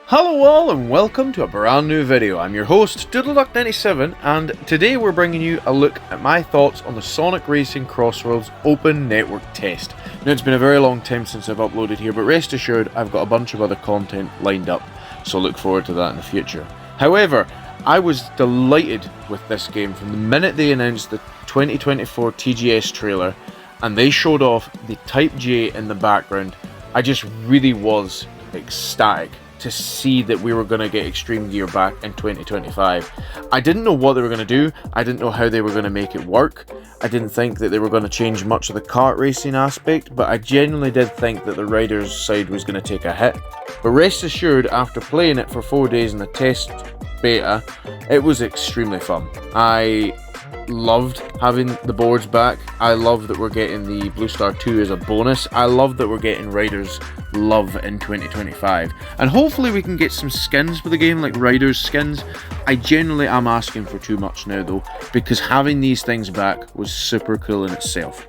Hello all and welcome to a brand new video. I'm your host DoodleDuck97 and today we're bringing you a look at my thoughts on the Sonic Racing CrossWorlds Open Network Test. Now it's been a very long time since I've uploaded here, but rest assured I've got a bunch of other content lined up, so look forward to that in the future. However, I was delighted with this game from the minute they announced the 2024 TGS trailer and they showed off the Type J in the background. I just really was ecstatic to see that we were going to get Extreme Gear back in 2025. I didn't know what they were going to do, I didn't know how they were going to make it work, I didn't think that they were going to change much of the kart racing aspect, but I genuinely did think that the riders side was going to take a hit. But rest assured, after playing it for 4 days in the test beta, it was extremely fun. I loved having the boards back. I love that we're getting the Blue Star 2 as a bonus. I love that we're getting Riders Love in 2025. And hopefully we can get some skins for the game, like Riders skins. I genuinely am asking for too much now though, because having these things back was super cool in itself.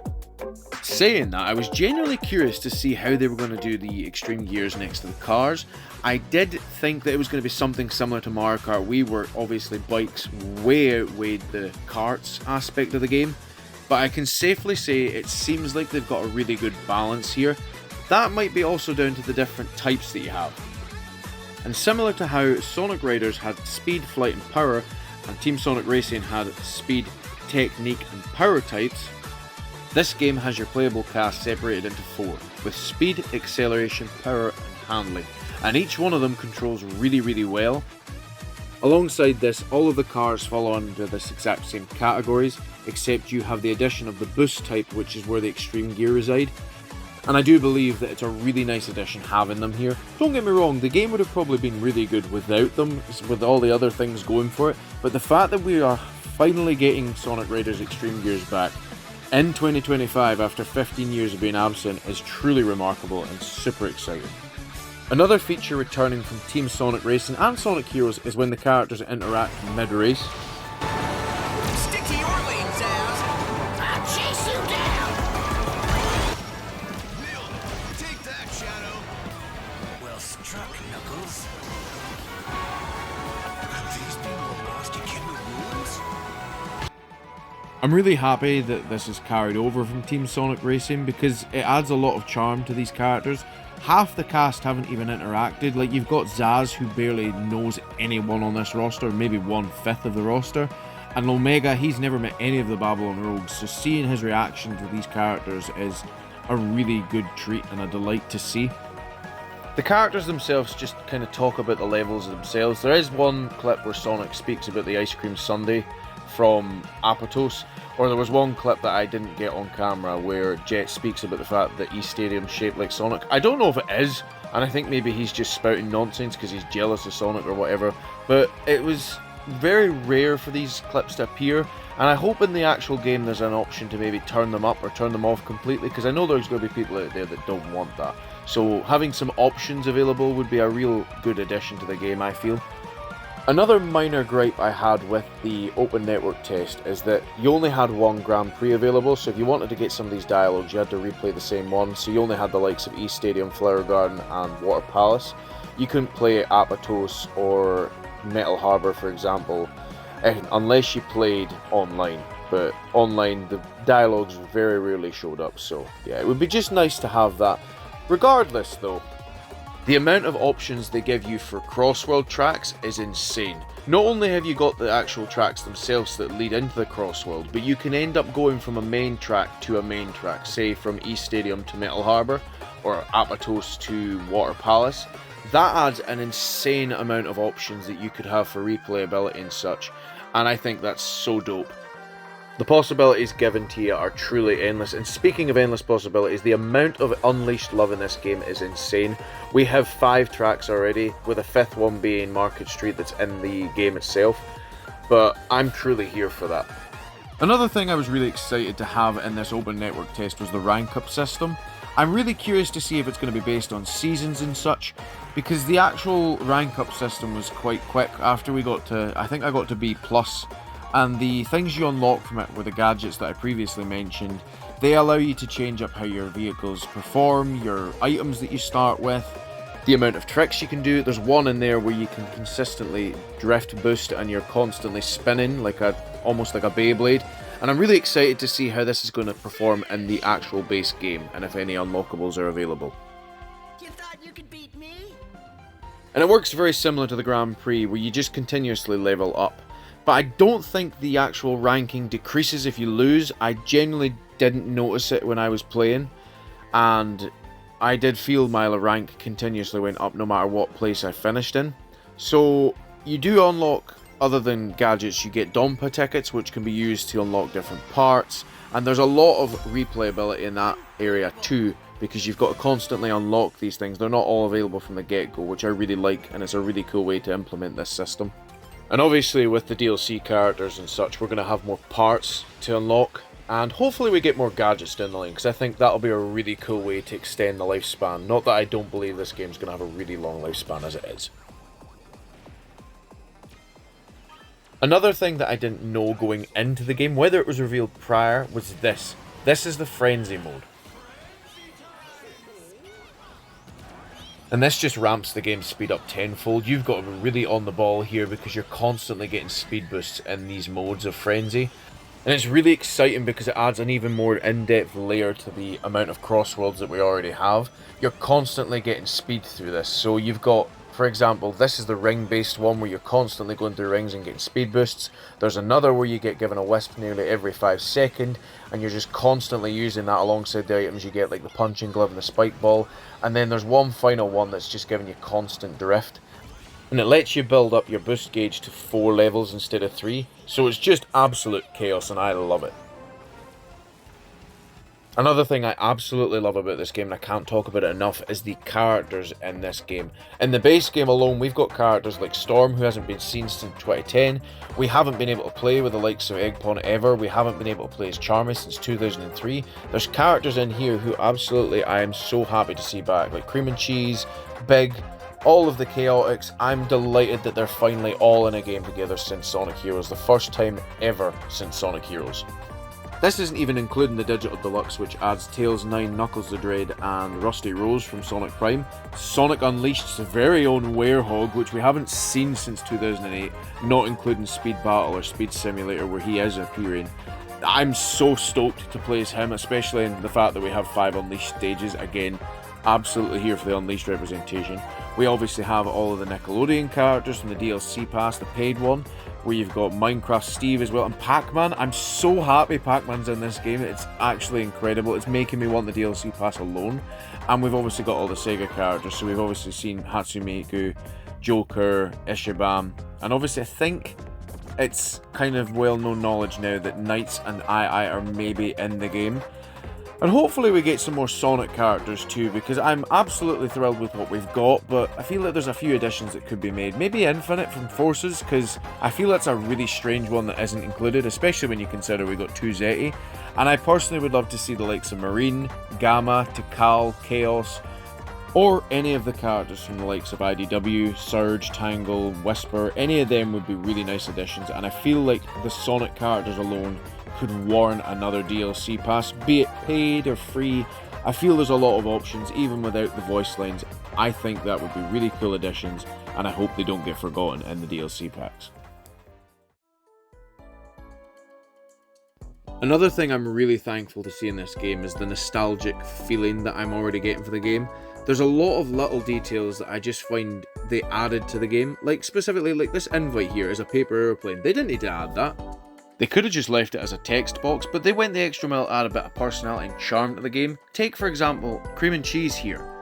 Saying that, I was genuinely curious to see how they were going to do the extreme gears next to the cars. I did think that it was going to be something similar to Mario Kart Wii, where obviously bikes way outweighed the karts aspect of the game, but I can safely say it seems like they've got a really good balance here. That might be also down to the different types that you have. And similar to how Sonic Riders had speed, flight and power, and Team Sonic Racing had speed, technique and power types, this game has your playable cast separated into 4, with speed, acceleration, power and handling, and each one of them controls really well. Alongside this, all of the cars fall under this exact same categories, except you have the addition of the boost type, which is where the extreme gear reside. And I do believe that it's a really nice addition having them here. Don't get me wrong, the game would have probably been really good without them, with all the other things going for it, but the fact that we are finally getting Sonic Riders Extreme Gears back in 2025 after 15 years of being absent is truly remarkable and super exciting. Another feature returning from Team Sonic Racing and Sonic Heroes is when the characters interact mid-race. Stick to your lane, Zaz! I'll chase you down! Nailed it! Take that, Shadow! Well struck, Knuckles. Could these be more lost to Kid rules? I'm really happy that this is carried over from Team Sonic Racing because it adds a lot of charm to these characters. Half the cast haven't even interacted. Like, you've got Zaz, who barely knows anyone on this roster, maybe 1/5 of the roster, and Omega, he's never met any of the Babylon Rogues, so seeing his reaction to these characters is a really good treat and a delight to see. The characters themselves just kind of talk about the levels themselves. There is one clip where Sonic speaks about the ice cream sundae from Apatos, or there was one clip that I didn't get on camera where Jet speaks about the fact that East Stadium's shaped like Sonic. I don't know if it is, and I think maybe he's just spouting nonsense because he's jealous of Sonic or whatever, but it was very rare for these clips to appear, and I hope in the actual game there's an option to maybe turn them up or turn them off completely, because I know there's going to be people out there that don't want that. So having some options available would be a real good addition to the game, I feel. Another minor gripe I had with the Open Network test is that you only had one Grand Prix available, so if you wanted to get some of these dialogues you had to replay the same one, so you only had the likes of East Stadium, Flower Garden and Water Palace. You couldn't play Apatos or Metal Harbor, for example, unless you played online, but online the dialogues very rarely showed up, so yeah, it would be just nice to have that. Regardless though, the amount of options they give you for CrossWorld tracks is insane. Not only have you got the actual tracks themselves that lead into the CrossWorld, but you can end up going from a main track to a main track, say from East Stadium to Metal Harbor, or Apatos to Water Palace. That adds an insane amount of options that you could have for replayability and such, and I think that's so dope. The possibilities given to you are truly endless, and speaking of endless possibilities, the amount of unleashed love in this game is insane. We have 5 tracks already, with a 5th one being Market Street that's in the game itself, but I'm truly here for that. Another thing I was really excited to have in this Open Network test was the rank up system. I'm really curious to see if it's going to be based on seasons and such, because the actual rank up system was quite quick after we got to, I think I got to B+, and the things you unlock from it were the gadgets that I previously mentioned. They allow you to change up how your vehicles perform, your items that you start with, the amount of tricks you can do. There's one in there where you can consistently drift boost and you're constantly spinning like almost like a Beyblade. And I'm really excited to see how this is going to perform in the actual base game and if any unlockables are available. You thought you could beat me? And it works very similar to the Grand Prix where you just continuously level up. But I don't think the actual ranking decreases if you lose. I genuinely didn't notice it when I was playing. And I did feel my rank continuously went up no matter what place I finished in. So you do unlock, other than gadgets, you get Dompa tickets which can be used to unlock different parts. And there's a lot of replayability in that area too, because you've got to constantly unlock these things. They're not all available from the get-go, which I really like, and it's a really cool way to implement this system. And obviously with the DLC characters and such, we're going to have more parts to unlock. And hopefully we get more gadgets down the line, because I think that'll be a really cool way to extend the lifespan. Not that I don't believe this game's going to have a really long lifespan as it is. Another thing that I didn't know going into the game, whether it was revealed prior, was this. This is the Frenzy mode. And this just ramps the game speed up tenfold. You've got to be really on the ball here because you're constantly getting speed boosts in these modes of Frenzy. And it's really exciting because it adds an even more in-depth layer to the amount of CrossWorlds that we already have. You're constantly getting speed through this. So you've got, for example, this is the ring-based one where you're constantly going through rings and getting speed boosts. There's another where you get given a wisp nearly every 5 seconds, and you're just constantly using that alongside the items you get, like the punching glove and the spike ball. And then there's one final one that's just giving you constant drift. And it lets you build up your boost gauge to 4 levels instead of 3. So it's just absolute chaos and I love it. Another thing I absolutely love about this game, and I can't talk about it enough, is the characters in this game. In the base game alone, we've got characters like Storm, who hasn't been seen since 2010. We haven't been able to play with the likes of Eggpon ever. We haven't been able to play as Charmy since 2003. There's characters in here who absolutely I am so happy to see back, like Cream and Cheese, Big, all of the Chaotix. I'm delighted that they're finally all in a game together since Sonic Heroes, the first time ever since Sonic Heroes. This isn't even including the Digital Deluxe, which adds Tails 9, Knuckles the Dread, and Rusty Rose from Sonic Prime. Sonic Unleashed's very own Werehog, which we haven't seen since 2008, not including Speed Battle or Speed Simulator, where he is appearing. I'm so stoked to play as him, especially in the fact that we have 5 Unleashed stages. Again, absolutely here for the Unleashed representation. We obviously have all of the Nickelodeon characters from the DLC pass, the paid one, where you've got Minecraft Steve as well, and Pac-Man. I'm so happy Pac-Man's in this game. It's actually incredible. It's making me want the DLC pass alone. And we've obviously got all the Sega characters, so we've obviously seen Hatsune Miku, Joker, Ishiban, and obviously I think it's kind of well-known knowledge now that Knights and Ai are maybe in the game. And hopefully we get some more Sonic characters too, because I'm absolutely thrilled with what we've got, but I feel like there's a few additions that could be made. Maybe Infinite from Forces, because I feel that's a really strange one that isn't included, especially when you consider we got 2 Zeti. And I personally would love to see the likes of Marine, Gamma, Tikal, Chaos, or any of the characters from the likes of IDW, Surge, Tangle, Whisper. Any of them would be really nice additions, and I feel like the Sonic characters alone could warrant another DLC pass, be it paid or free. I feel there's a lot of options, even without the voice lines. I think that would be really cool additions, and I hope they don't get forgotten in the DLC packs. Another thing I'm really thankful to see in this game is the nostalgic feeling that I'm already getting for the game. There's a lot of little details that I just find they added to the game, like specifically like this invite here is a paper airplane. They didn't need to add that. They could have just left it as a text box, but they went the extra mile to add a bit of personality and charm to the game. Take, for example, Cream and Cheese here.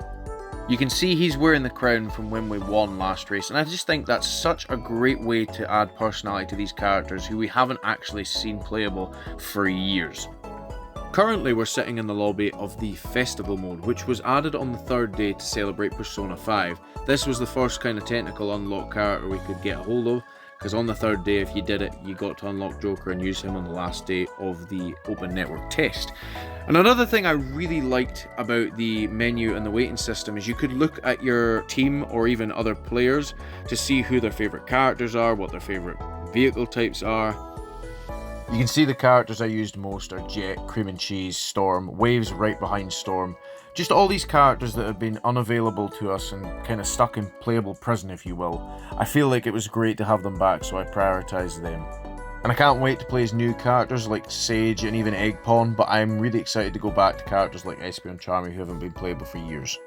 You can see he's wearing the crown from when we won last race, and I just think that's such a great way to add personality to these characters who we haven't actually seen playable for years. Currently we're sitting in the lobby of the Festival mode, which was added on the 3rd day to celebrate Persona 5. This was the first kind of technical unlock character we could get a hold of, because on the 3rd day, if you did it, you got to unlock Joker and use him on the last day of the open network test. And another thing I really liked about the menu and the waiting system is you could look at your team or even other players to see who their favourite characters are, what their favourite vehicle types are. You can see the characters I used most are Jet, Cream and Cheese, Storm, Waves right behind Storm, Just all these characters that have been unavailable to us and kind of stuck in playable prison, if you will. I feel like it was great to have them back, so I prioritised them. And I can't wait to play as new characters like Sage and even Eggpawn, but I'm really excited to go back to characters like Espio and Charmy who haven't been playable for years.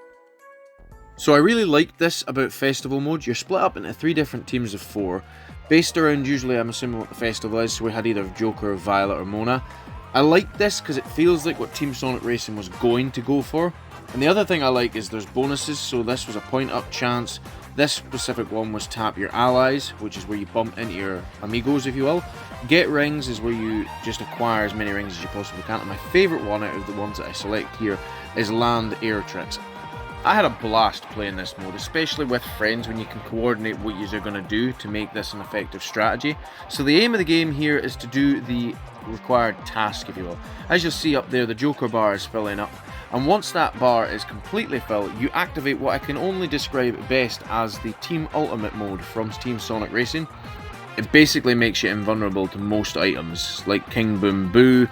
So I really liked this about festival mode. You're split up into 3 different teams of 4, based around usually, I'm assuming, what the festival is, so we had either Joker, Violet or Mona. I like this because it feels like what Team Sonic Racing was going to go for. And the other thing I like is there's bonuses, so this was a point up chance. This specific one was tap your allies, which is where you bump into your amigos, if you will. Get rings is where you just acquire as many rings as you possibly can. And my favourite one out of the ones that I select here is land air tricks. I had a blast playing this mode, especially with friends when you can coordinate what you're going to do to make this an effective strategy. So the aim of the game here is to do the required task, if you will. As you'll see up there, the Joker bar is filling up, and once that bar is completely filled, you activate what I can only describe best as the Team Ultimate mode from Team Sonic Racing. It basically makes you invulnerable to most items, like King Boom Boo,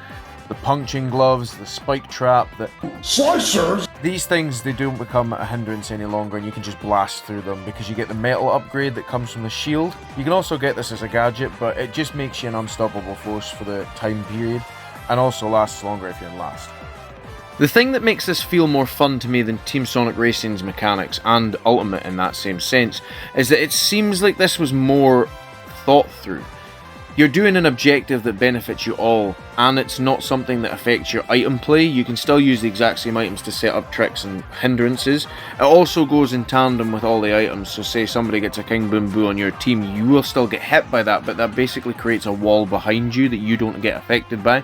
the punching gloves, the spike trap, the slicers. These things, they don't become a hindrance any longer and you can just blast through them because you get the metal upgrade that comes from the shield. You can also get this as a gadget, but it just makes you an unstoppable force for the time period and also lasts longer if you're in last. The thing that makes this feel more fun to me than Team Sonic Racing's mechanics and Ultimate in that same sense is that it seems like this was more thought through. You're doing an objective that benefits you all, and it's not something that affects your item play. You can still use the exact same items to set up tricks and hindrances. It also goes in tandem with all the items, so say somebody gets a King Boom Boo on your team, you will still get hit by that, but that basically creates a wall behind you that you don't get affected by.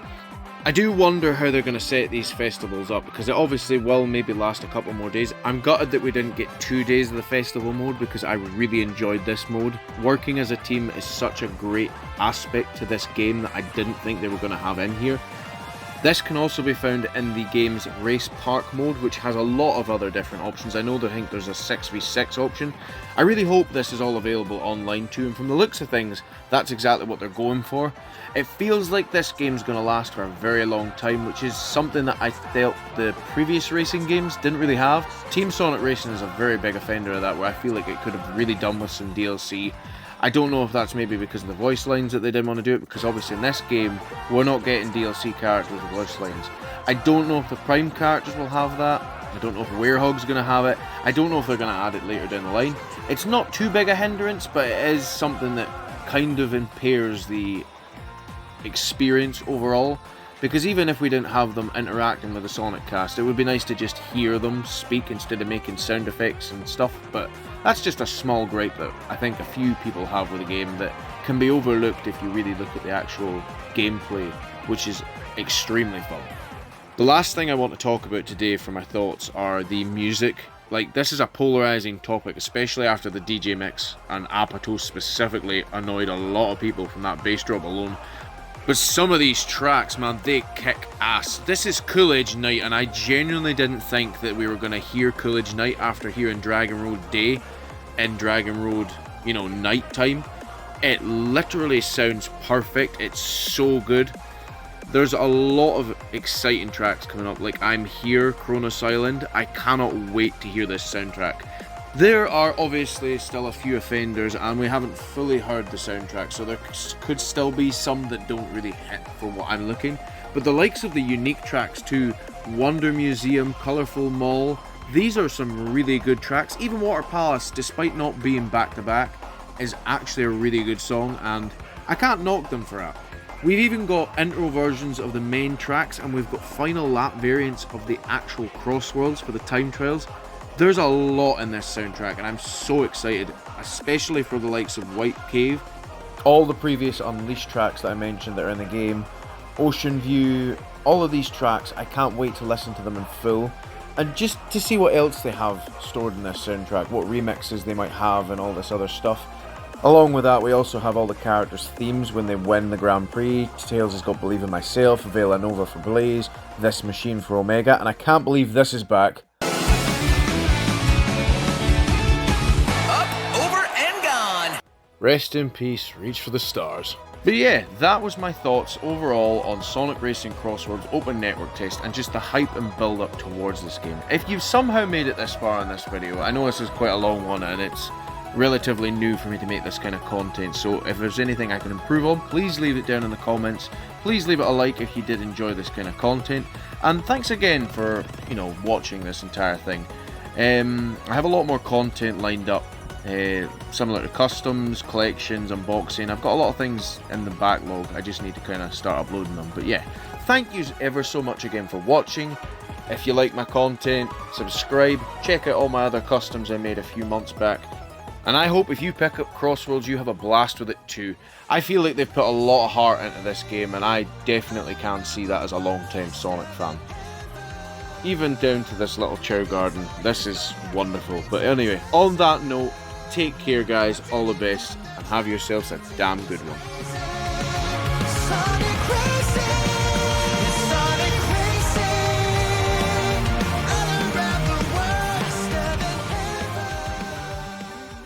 I do wonder how they're going to set these festivals up, because it obviously will maybe last a couple more days. I'm gutted that we didn't get 2 days of the festival mode, because I really enjoyed this mode. Working as a team is such a great aspect to this game that I didn't think they were going to have in here. This can also be found in the game's Race Park mode, which has a lot of other different options. I know they think there's a 6v6 option. I really hope this is all available online too, and from the looks of things, that's exactly what they're going for. It feels like this game's going to last for a very long time, which is something that I felt the previous racing games didn't really have. Team Sonic Racing is a very big offender of that, where I feel like it could have really done with some DLC. I don't know if that's maybe because of the voice lines that they didn't want to do it, because obviously in this game, we're not getting DLC characters with voice lines. I don't know if the Prime characters will have that. I don't know if Werehog's going to have it. I don't know if they're going to add it later down the line. It's not too big a hindrance, but it is something that kind of impairs the experience overall. Because even if we didn't have them interacting with the Sonic cast, it would be nice to just hear them speak instead of making sound effects and stuff, but that's just a small gripe that I think a few people have with the game that can be overlooked if you really look at the actual gameplay, which is extremely fun. The last thing I want to talk about today for my thoughts are the music. Like, this is a polarizing topic, especially after the DJ mix, and Apatow specifically annoyed a lot of people from that bass drop alone. But some of these tracks, man, they kick ass. This is Coolidge Night, and I genuinely didn't think that we were going to hear Coolidge Night after hearing Dragon Road Day and Dragon Road, night time. It literally sounds perfect. It's so good. There's a lot of exciting tracks coming up, like I'm Here, Kronos Island. I cannot wait to hear this soundtrack. There are obviously still a few offenders, and we haven't fully heard the soundtrack, so there could still be some that don't really hit for what I'm looking. But the likes of the unique tracks too, Wonder Museum, Colourful Mall, these are some really good tracks. Even Water Palace, despite not being back-to-back, is actually a really good song, and I can't knock them for that. We've even got intro versions of the main tracks, and we've got final lap variants of the actual CrossWorlds for the time trials. There's a lot in this soundtrack, and I'm so excited, especially for the likes of White Cave. All the previous Unleashed tracks that I mentioned that are in the game, Ocean View, all of these tracks, I can't wait to listen to them in full. And just to see what else they have stored in this soundtrack, what remixes they might have and all this other stuff. Along with that, we also have all the characters' themes when they win the Grand Prix. Tails has got Believe in Myself, Villanova for Blaze, This Machine for Omega, and I can't believe this is back. Rest in peace, reach for the stars. But yeah, that was my thoughts overall on Sonic Racing CrossWorlds Open Network Test and just the hype and build up towards this game. If you've somehow made it this far in this video, I know this is quite a long one and it's relatively new for me to make this kind of content, so if there's anything I can improve on, please leave it down in the comments. Please leave it a like if you did enjoy this kind of content, and thanks again for, watching this entire thing. I have a lot more content lined up, similar to customs, collections, unboxing. I've got a lot of things in the backlog, I just need to kind of start uploading them. But yeah, thank you ever so much again for watching. If you like my content, subscribe, check out all my other customs I made a few months back. And I hope if you pick up CrossWorlds, you have a blast with it too. I feel like they've put a lot of heart into this game, and I definitely can see that as a long-time Sonic fan. Even down to this little chow garden, this is wonderful. But anyway, on that note, take care guys, all the best, and have yourselves a damn good one.